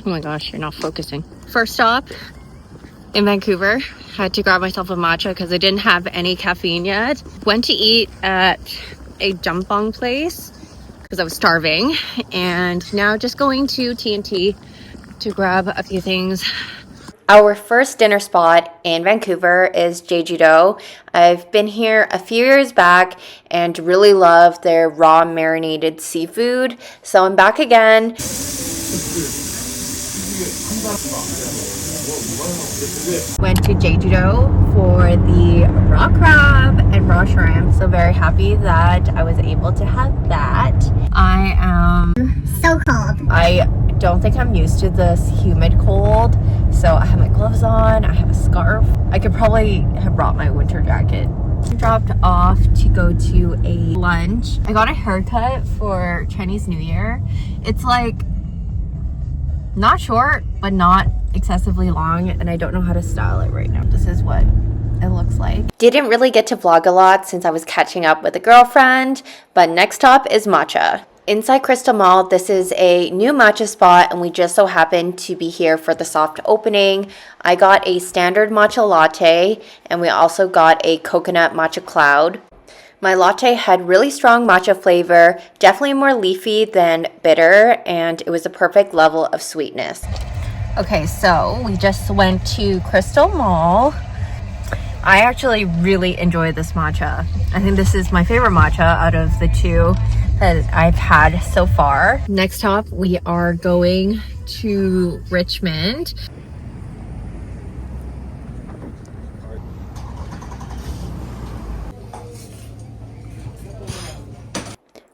Oh my gosh, you're not focusing. First stop in Vancouver. Had to grab myself a matcha because I didn't have any caffeine yet. Went to eat at a dumpling place because I was starving. And now just going to T&T to grab a few things. Our first dinner spot in Vancouver is Jeju-do. I've been here a few years back and really love their raw marinated seafood. So I'm back again. Went to Jeju-do for the raw crab and raw shrimp. So very happy that I was able to have that. I am so cold. I don't think I'm used to this humid cold. So I have my gloves on, I have a scarf. I could probably have brought my winter jacket. Dropped off to go to a lunch. I got a haircut for Chinese New Year. It's like not short, but not excessively long, and I don't know how to style it right now. This is what it looks like. Didn't really get to vlog a lot since I was catching up with a girlfriend, but next stop is matcha. Inside Crystal Mall, this is a new matcha spot, and we just so happened to be here for the soft opening. I got a standard matcha latte, and we also got a coconut matcha cloud. My latte had really strong matcha flavor, definitely more leafy than bitter, and it was a perfect level of sweetness. Okay, so we just went to Crystal Mall. I actually really enjoyed this matcha. I think this is my favorite matcha out of the two that I've had so far. Next stop, we are going to Richmond.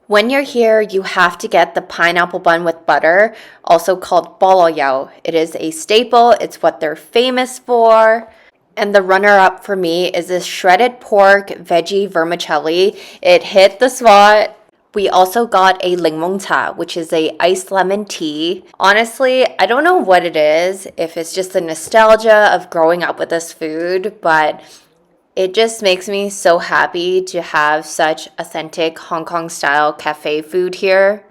When you're here, you have to get the pineapple bun with butter, also called boloyao. It is a staple. It's what they're famous for. And the runner-up for me is this shredded pork veggie vermicelli. It hit the spot. We also got a lingmong cha, which is a iced lemon tea. Honestly, I don't know what it is, if it's just the nostalgia of growing up with this food, but it just makes me so happy to have such authentic Hong Kong style cafe food here.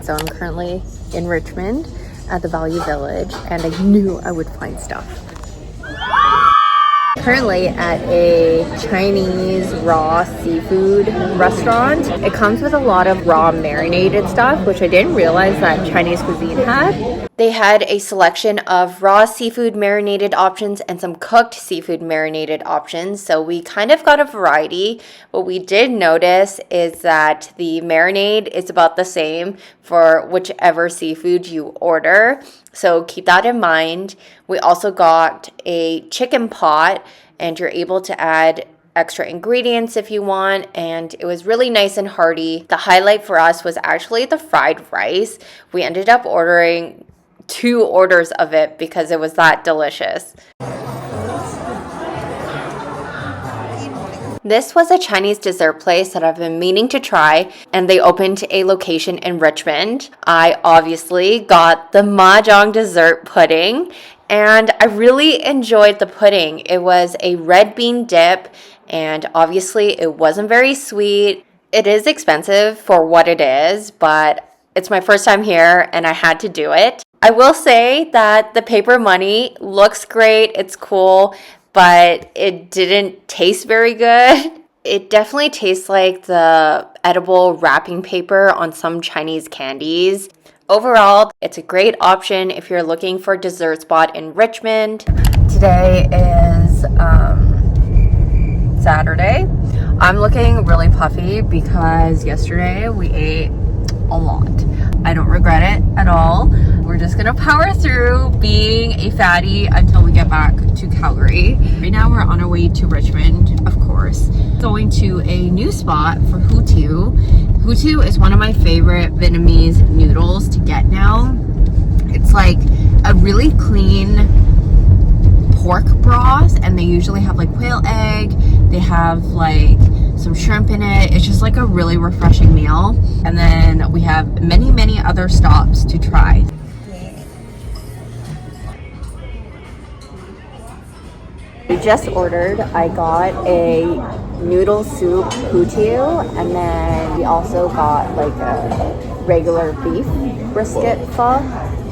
So I'm currently in Richmond at the Value Village, and I knew I would find stuff. Currently at a Chinese raw seafood restaurant. It comes with a lot of raw marinated stuff, which I didn't realize that Chinese cuisine had. They had a selection of raw seafood marinated options and some cooked seafood marinated options, so we kind of got a variety. What we did notice is that the marinade is about the same for whichever seafood you order, so keep that in mind. We also got a chicken pot, and you're able to add extra ingredients if you want, and it was really nice and hearty. The highlight for us was actually the fried rice. We ended up ordering 2 orders of it because it was that delicious. This was a Chinese dessert place that I've been meaning to try, and they opened a location in Richmond. I obviously got the mahjong dessert pudding, and I really enjoyed the pudding. It was a red bean dip, and obviously it wasn't very sweet. It is expensive for what it is, but it's my first time here and I had to do it. I will say that the paper money looks great, it's cool, but it didn't taste very good. It definitely tastes like the edible wrapping paper on some Chinese candies. Overall, it's a great option if you're looking for a dessert spot in Richmond. Today is Saturday. I'm looking really puffy because yesterday we ate a lot. I don't regret it at all. We're just gonna power through being a fatty until we get back to Calgary. Right now we're on our way to Richmond, of course. Going to a new spot for Hutu. Hutu is one of my favorite Vietnamese noodles to get now. It's like a really clean pork broth, and they usually have like quail egg, they have like some shrimp in it. It's just like a really refreshing meal. And then we have many other stops to try. We just ordered. I got a noodle soup hutiu, and then we also got like a regular beef brisket pho,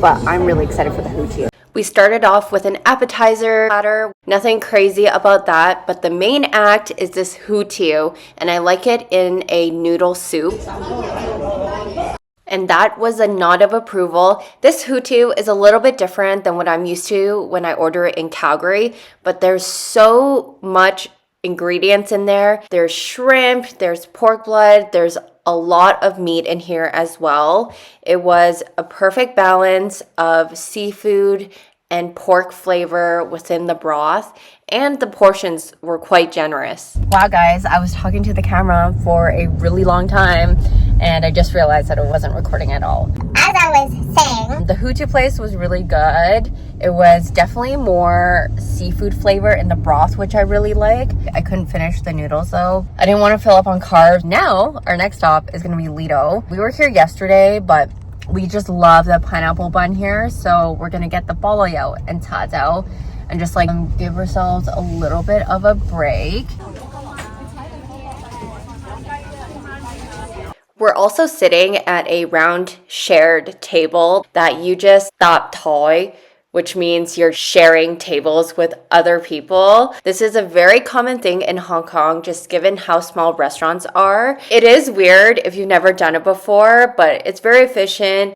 but I'm really excited for the hutiu. We started off with an appetizer platter. Nothing crazy about that, but the main act is this hutiu, and I like it in a noodle soup. And that was a nod of approval. This hutiu is a little bit different than what I'm used to when I order it in Calgary, but there's so much ingredients in there. There's shrimp, there's pork blood, there's a lot of meat in here as well. It was a perfect balance of seafood and pork flavor within the broth, and the portions were quite generous. Wow guys, I was talking to the camera for a really long time and I just realized that it wasn't recording at all. As I was saying, the hutiu place was really good. It was definitely more seafood flavor in the broth, which I really like. I couldn't finish the noodles though. I didn't want to fill up on carbs. Now, our next stop is going to be Lido. We were here yesterday, but we just love the pineapple bun here. So we're going to get the boloyo and tadao and just like give ourselves a little bit of a break. We're also sitting at a round shared table that you just tap toy, which means you're sharing tables with other people. This is a very common thing in Hong Kong, just given how small restaurants are. It is weird if you've never done it before, but it's very efficient.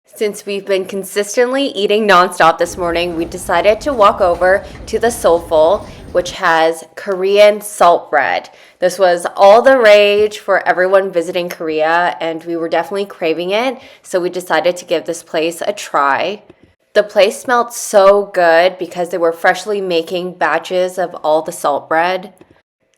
Since we've been consistently eating nonstop this morning, we decided to walk over to the Soulful, which has Korean salt bread. This was all the rage for everyone visiting Korea, and we were definitely craving it, so we decided to give this place a try. The place smelled so good because they were freshly making batches of all the salt bread.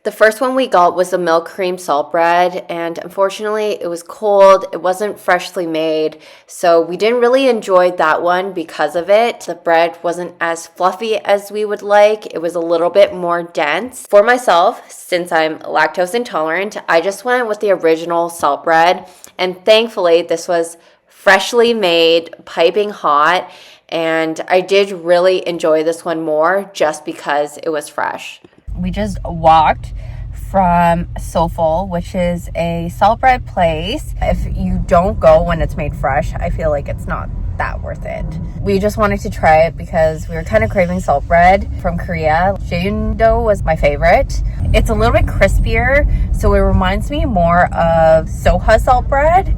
The first one we got was the milk cream salt bread, and unfortunately it was cold, it wasn't freshly made, so we didn't really enjoy that one because of it. The bread wasn't as fluffy as we would like, it was a little bit more dense. For myself, since I'm lactose intolerant, I just went with the original salt bread, and thankfully this was freshly made, piping hot, and I did really enjoy this one more just because it was fresh. We just walked from Soulful, which is a salt bread place. If you don't go when it's made fresh, I feel like it's not that worth it. We just wanted to try it because we were kind of craving salt bread from Korea. Jeondo was my favorite. It's a little bit crispier, so it reminds me more of Soha salt bread.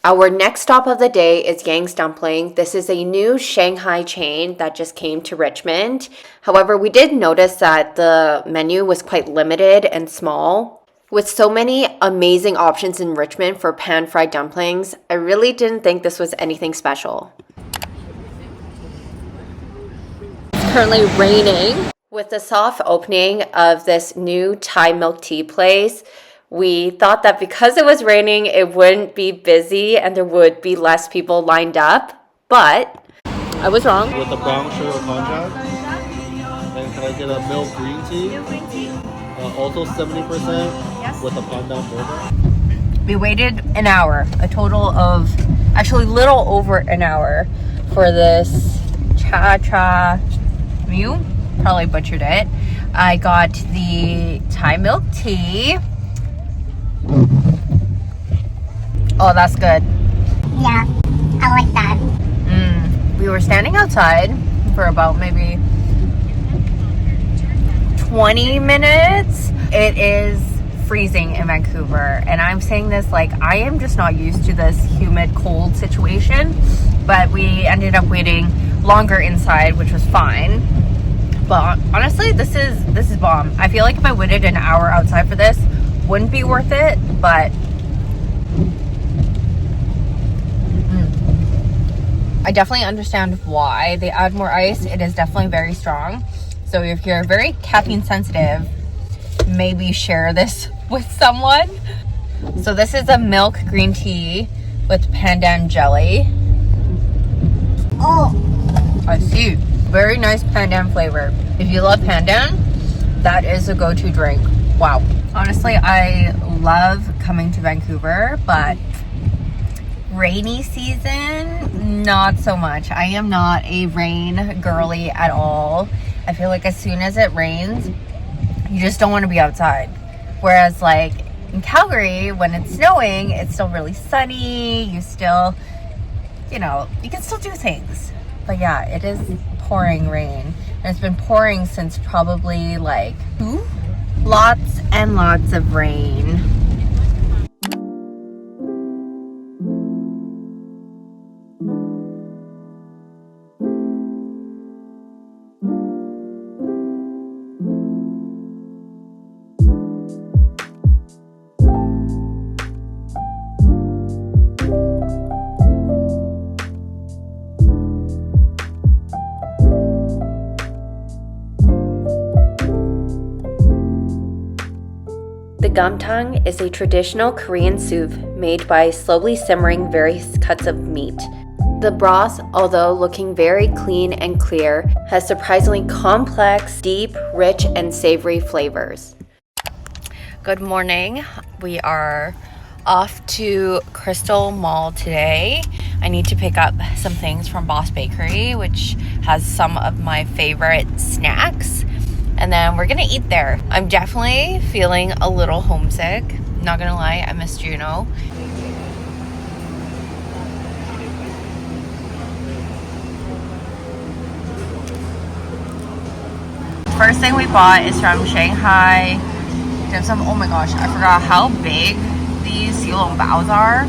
Our next stop of the day is Yang's Dumpling. This is a new Shanghai chain that just came to Richmond. However, we did notice that the menu was quite limited and small. With so many amazing options in Richmond for pan-fried dumplings, I really didn't think this was anything special. It's currently raining. With the soft opening of this new Thai milk tea place, we thought that because it was raining, it wouldn't be busy and there would be less people lined up, but I was wrong. With the brown sugar contract, and can I get a milk green tea? Also 70% with the pandan burger. We waited an hour, a total of, actually little over an hour for this Chatramue. Probably butchered it. I got the Thai milk tea. Oh, that's good. yeah, I like that. We were standing outside for about maybe 20 minutes. It is freezing in Vancouver, and I'm saying this like I am just not used to this humid, cold situation, but we ended up waiting longer inside, which was fine. But honestly, this is bomb. I feel like if I waited an hour outside for this, wouldn't be worth it, but I definitely understand why they add more ice. It is definitely very strong. So if you're very caffeine sensitive, maybe share this with someone. So this is a milk green tea with pandan jelly. Oh, I see. Very nice pandan flavor. If you love pandan, that is a go-to drink. Wow. Honestly, I love coming to Vancouver, but rainy season, not so much. I am not a rain girly at all. I feel like as soon as it rains, you just don't want to be outside. Whereas like in Calgary, when it's snowing, it's still really sunny. You still, you know, you can still do things. But yeah, it is pouring rain. And it's been pouring since probably like lots and lots of rain. The gumtang is a traditional Korean soup made by slowly simmering various cuts of meat. The broth, although looking very clean and clear, has surprisingly complex, deep, rich, and savory flavors. Good morning. We are off to Crystal Mall today. I need to pick up some things from Boss Bakery, which has some of my favorite snacks. And then we're gonna eat there. I'm definitely feeling a little homesick. Not gonna lie, I miss Juno. First thing we bought is from Shanghai dim sum. Oh my gosh, I forgot how big these silong baos are.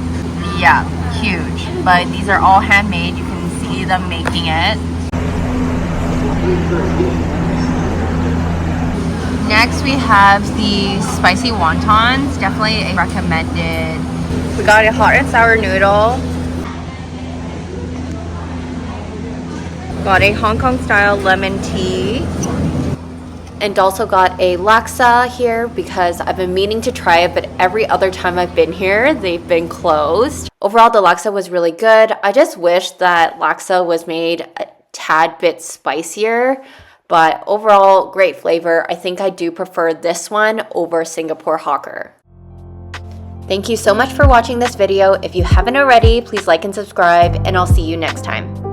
Yeah, huge. But these are all handmade. You can see them making it. Next we have the spicy wontons, definitely a recommended. We got a hot and sour noodle. Got a Hong Kong style lemon tea. And also got a laksa here because I've been meaning to try it, but every other time I've been here, they've been closed. Overall, the laksa was really good. I just wish that laksa was made a tad bit spicier. But overall, great flavor. I think I do prefer this one over Singapore Hawker. Thank you so much for watching this video. If you haven't already, please like and subscribe, and I'll see you next time.